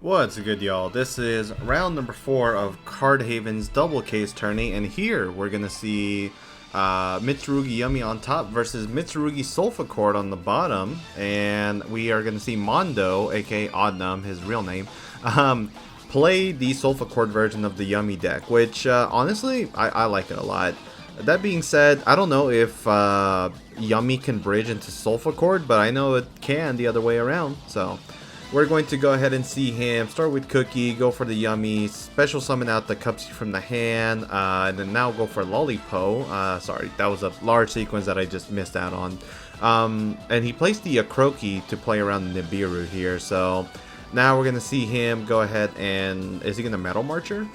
What's good, y'all? This is round number 4 of Card Haven's double case tourney, and here we're gonna see Mitsurugi Yummy on top versus Mitsurugi Solfachord on the bottom, and we are gonna see Mondo, aka Oddnum, his real name, play the Solfachord version of the Yummy deck, which honestly I like it a lot. That being said, I don't know if Yummy can bridge into Solfachord, but I know it can the other way around, so we're going to go ahead and see him start with Cookie, go for the Yummy, special summon out the Cupsy from the hand, and then now go for Lollipo. Sorry, that was a large sequence that I just missed out on. And he placed the Croaky to play around the Nibiru here, so now we're going to see him go ahead and... Is he going to Metal Marcher?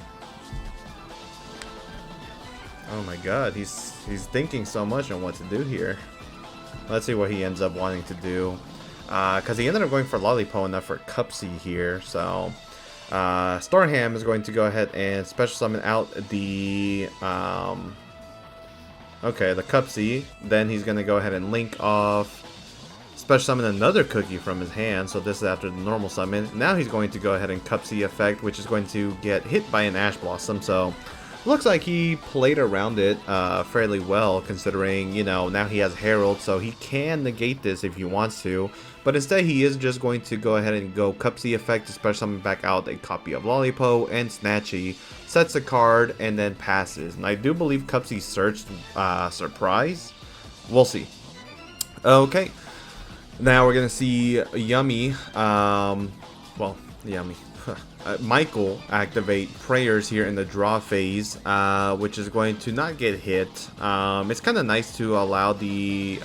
Oh my god, he's thinking so much on what to do here. Let's see what he ends up wanting to do. Because he ended up going for Lollipo and not for Cupsy here, so Starham is going to go ahead and special summon out the the Cupsy. Then he's going to go ahead and link off, special summon another Cookie from his hand, so this is after the normal summon. Now he's going to go ahead and Cupsy effect, which is going to get hit by an Ash Blossom, so looks like he played around it fairly well, considering, you know, now he has Herald, so he can negate this if he wants to. But instead, he is just going to go ahead and go Cupsy effect to special summon back out a copy of Lollipo and Snatchy, sets a card, and then passes. And I do believe Cupsy searched Surprise. We'll see. Okay. Now we're going to see Yummy, Yummy. Michael activate Prayers here in the draw phase, which is going to not get hit. It's kind of nice to allow the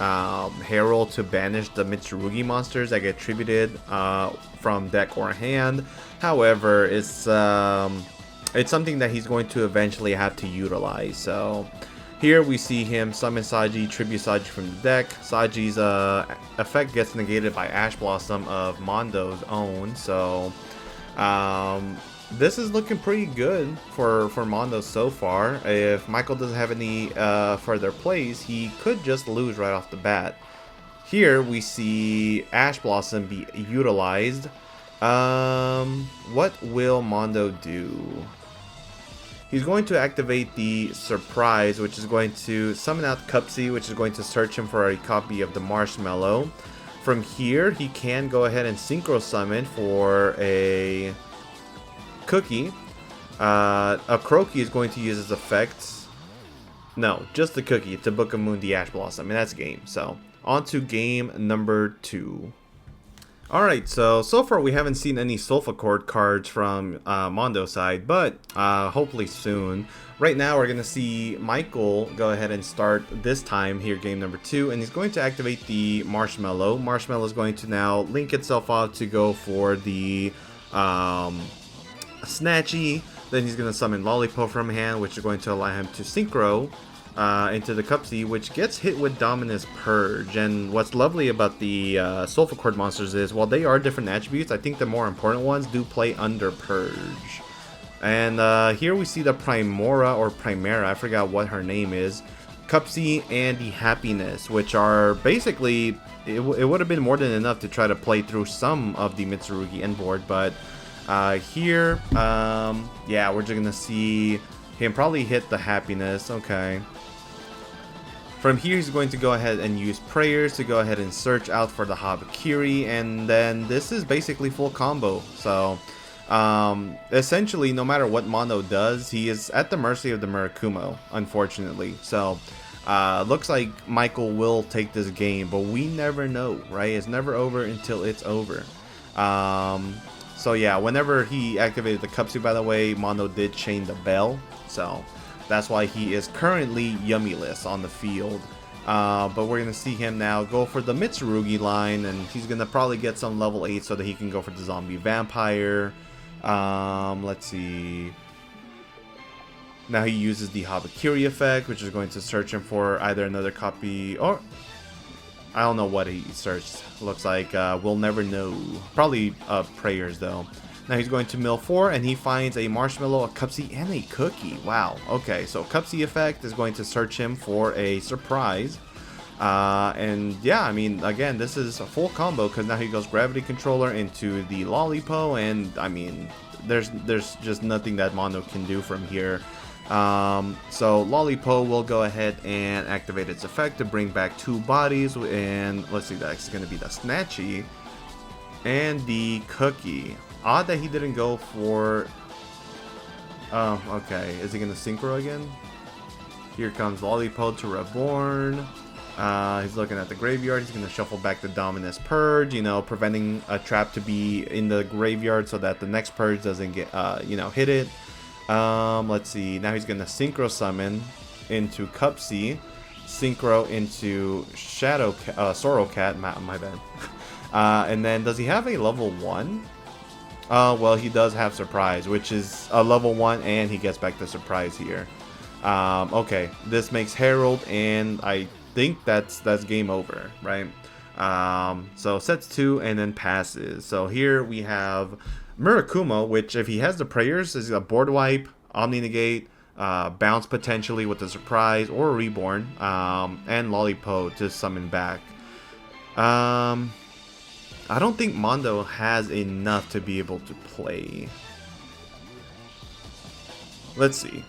Herald to banish the Mitsurugi monsters that get attributed from deck or hand. However, it's something that he's going to eventually have to utilize. So here we see him summon Saji, tribute Saji from the deck. Saji's effect gets negated by Ash Blossom of Mondo's own, so this is looking pretty good for Mondo so far. If Michael doesn't have any further plays, he could just lose right off the bat. Here we see Ash Blossom be utilized. What will Mondo do? He's going to activate the Surprise, which is going to summon out Cupsy, which is going to search him for a copy of the Marshmallow. From here, he can go ahead and Synchro Summon for a Cookie. A Croaky is going to use his effects. No, just the Cookie to Book of Moon the Ash Blossom. I mean, that's game. So, on to game number 2. Alright, so far we haven't seen any Solfachord cards from Mondo's side, but hopefully soon. Right now we're going to see Michael go ahead and start this time here, game number 2, and he's going to activate the Marshmallow. Marshmallow is going to now link itself out to go for the Snatchy. Then he's going to summon Lollipo from hand, which is going to allow him to Synchro into the Cupsy, which gets hit with Dominus Purge. And what's lovely about the Solfachord monsters is, while they are different attributes, I think the more important ones do play under Purge. And here we see the Primora or Primera, I forgot what her name is, Cupsy and the Happiness, which are basically, it would have been more than enough to try to play through some of the Mitsurugi end board, but here, yeah, we're just gonna see him probably hit the Happiness. Okay. From here, he's going to go ahead and use Prayers to go ahead and search out for the Habakiri, and then this is basically full combo. So essentially, no matter what Mondo does, he is at the mercy of the Murakumo, unfortunately. So looks like Michael will take this game, but we never know, right? It's never over until it's over. So yeah, whenever he activated the Cupsy, by the way, Mondo did chain the bell, so that's why he is currently Yummyless on the field. But we're going to see him now go for the Mitsurugi line, and he's going to probably get some level 8 so that he can go for the Zombie Vampire. Let's see. Now he uses the Habakiri effect, which is going to search him for either another copy, or I don't know what he searched. Looks like we'll never know. Probably Prayers, though. Now he's going to mill 4, and he finds a Marshmallow, a Cupsy, and a Cookie. Wow. Okay, so Cupsy effect is going to search him for a Surprise. And yeah, I mean, again, this is a full combo because now he goes Gravity Controller into the Lollipo, and I mean, there's just nothing that Mondo can do from here. So Lollipo will go ahead and activate its effect to bring back 2 bodies, and let's see, that's going to be the Snatchy and the Cookie. Odd that he didn't go for... Oh, okay. Is he going to Synchro again? Here comes Lollipo to Reborn. He's looking at the graveyard. He's going to shuffle back the Dominus Purge, you know, preventing a trap to be in the graveyard so that the next Purge doesn't get, you know, hit it. Let's see. Now he's going to Synchro Summon into Cupsy. Synchro into Shadow Sorrow Cat. My bad. And then, does he have a level 1? Well, he does have Surprise, which is a level 1, and he gets back the Surprise here. Okay, this makes Herald, and I think that's game over, right? So sets 2 and then passes. So here we have Murakumo, which if he has the prayers is a board wipe, Omni Negate, bounce potentially with a Surprise or a Reborn, and Lollipo to summon back. I don't think Mondo has enough to be able to play. Let's see.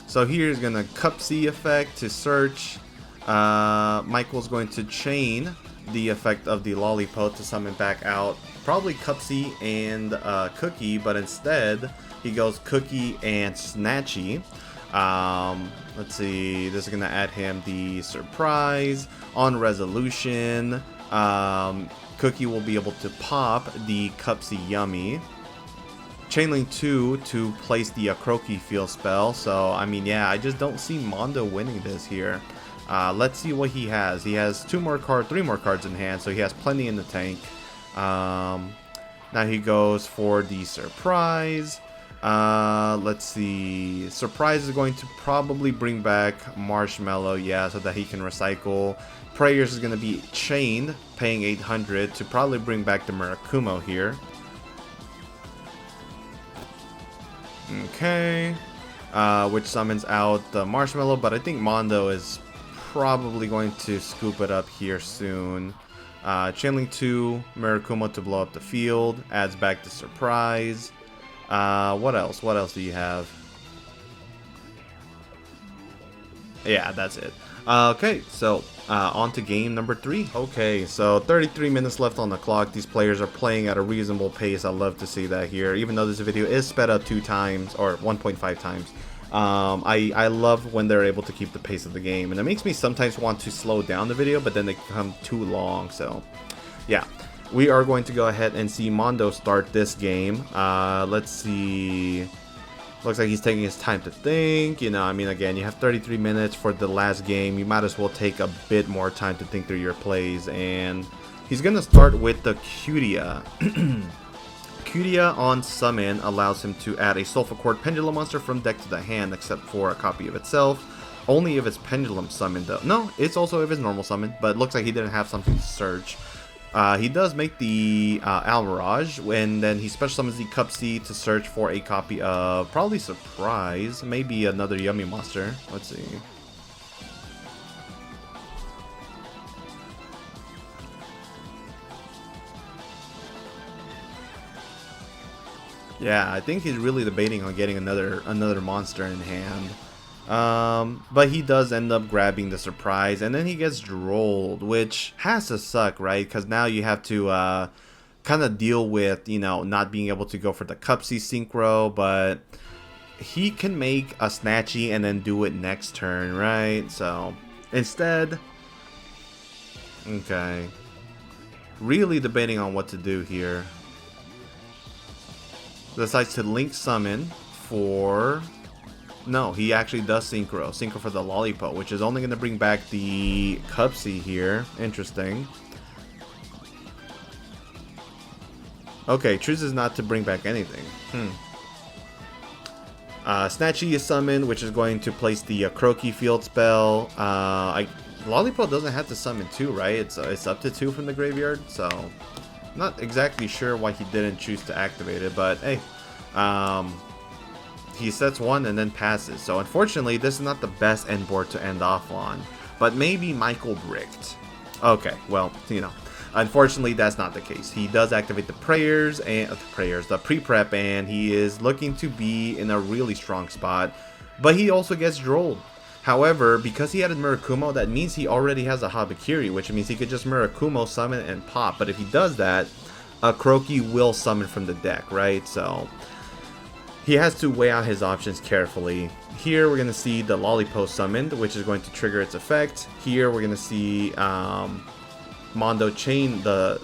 So here's gonna Cupsy effect to search. Michael's going to chain the effect of the Lollipo to summon back out probably Cupsy and Cookie, but instead he goes Cookie and Snatchy. Let's see, this is gonna add him the Surprise on resolution. Cookie will be able to pop the Cupsy Yummy. Chainlink 2 to place the Croaky Field spell. So I mean, yeah, I just don't see Mondo winning this here. Let's see what he has. He has 3 more cards in hand, so he has plenty in the tank. Now he goes for the Surprise. Let's see. Surprise is going to probably bring back Marshmallow, yeah, so that he can recycle. Prayers is going to be chained, paying 800 to probably bring back the Murakumo here. Okay. Which summons out the Marshmallow, but I think Mondo is probably going to scoop it up here soon. Chainlink 2, Murakumo to blow up the field, adds back the Surprise. What else? What else do you have? Yeah, that's it. Okay, so on to game number 3. Okay, so 33 minutes left on the clock. These players are playing at a reasonable pace. I love to see that here, even though this video is sped up 2 times or 1.5 times. I love when they're able to keep the pace of the game, and it makes me sometimes want to slow down the video, but then they become too long. So yeah, we are going to go ahead and see Mondo start this game. Let's see. Looks like he's taking his time to think. You know, I mean, again, you have 33 minutes for the last game. You might as well take a bit more time to think through your plays. And he's going to start with the Yugioh. Yugioh on summon allows him to add a Solfachord Pendulum monster from deck to the hand, except for a copy of itself. Only if it's Pendulum summoned, though. No, it's also if it's normal summon, but it looks like he didn't have something to search. He does make the Almirage, and then he special summons the Cupsy to search for a copy of probably Surprise, maybe another Yummy monster. Let's see. Yeah, I think he's really debating on getting another monster in hand. But he does end up grabbing the Surprise, and then he gets Drolled, which has to suck, right? Because now you have to kind of deal with, you know, not being able to go for the Cupsy Synchro, but he can make a Snatchy and then do it next turn, right? So instead, okay, really debating on what to do here. Decides to Link Summon for... No, he actually does Synchro for the Lollipo, which is only going to bring back the Cupsy here. Interesting. Okay, chooses not to bring back anything. Snatchy is summoned, which is going to place the Croaky Field spell. Lollipo doesn't have to summon 2, right? It's up to 2 from the graveyard, so... Not exactly sure why he didn't choose to activate it, but hey. he sets one and then passes. So unfortunately, this is not the best end board to end off on. But maybe Michael bricked. Okay, well, unfortunately that's not the case. He does activate the prayers and the pre-prep, and he is looking to be in a really strong spot. But he also gets drolled. However, because he added Murakumo, that means he already has a Habakiri, which means he could just Murakumo summon and pop. But if he does that, a Kuroki will summon from the deck, right? So he has to weigh out his options carefully. Here we're going to see the Lollipo summoned, which is going to trigger its effect. Here we're going to see Mondo chain the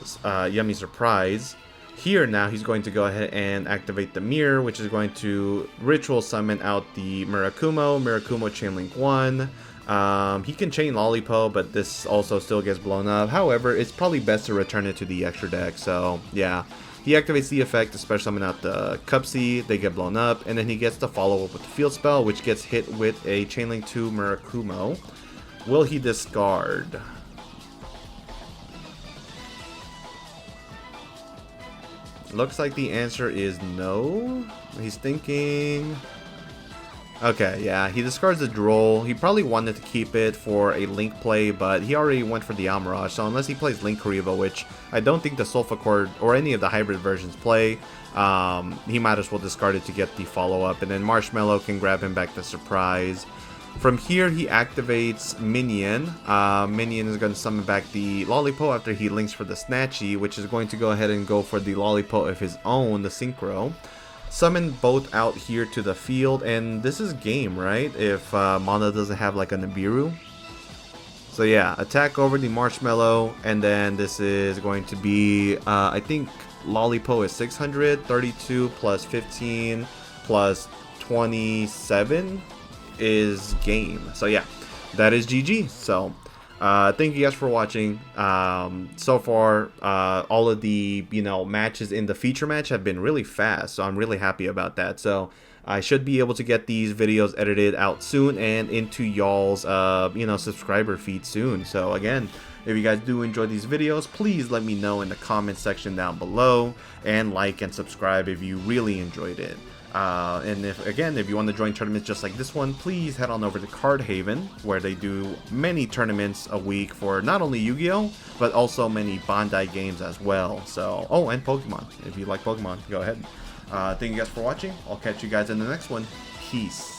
Yummy Surprise. Here now he's going to go ahead and activate the Mirror, which is going to Ritual summon out the Murakumo Chainlink 1. He can chain Lollipo, but this also still gets blown up. However, it's probably best to return it to the extra deck, so yeah. He activates the effect to special summon out the Cupsy, they get blown up, and then he gets to follow up with the Field Spell, which gets hit with a Chainlink 2 Murakumo. Will he discard? Looks like the answer is no. He's thinking... Okay, yeah, he discards the Droll. He probably wanted to keep it for a Link play, but he already went for the Amarage, so unless he plays Link Kariba, which I don't think the Solfachord or any of the hybrid versions play, he might as well discard it to get the follow-up, and then Marshmallow can grab him back the surprise. From here, he activates Minion. Minion is going to summon back the Lollipo after he links for the Snatchy, which is going to go ahead and go for the Lollipo of his own, the Synchro. Summon both out here to the field, and this is game, right? If Mana doesn't have like a Nibiru. So yeah, attack over the Marshmallow, and then this is going to be, I think Lollipo is 600, 32 plus 15 plus 27 is game. So yeah, that is GG. So thank you guys for watching. So far, all of the matches in the feature match have been really fast, so I'm really happy about that. So I should be able to get these videos edited out soon and into y'all's subscriber feed soon. So again, if you guys do enjoy these videos, please let me know in the comment section down below, and like and subscribe if you really enjoyed it. And if you want to join tournaments just like this one, please head on over to Card Haven, where they do many tournaments a week for not only Yu-Gi-Oh, but also many Bandai games as well. So, oh, and Pokemon. If you like Pokemon, go ahead. Thank you guys for watching. I'll catch you guys in the next one. Peace.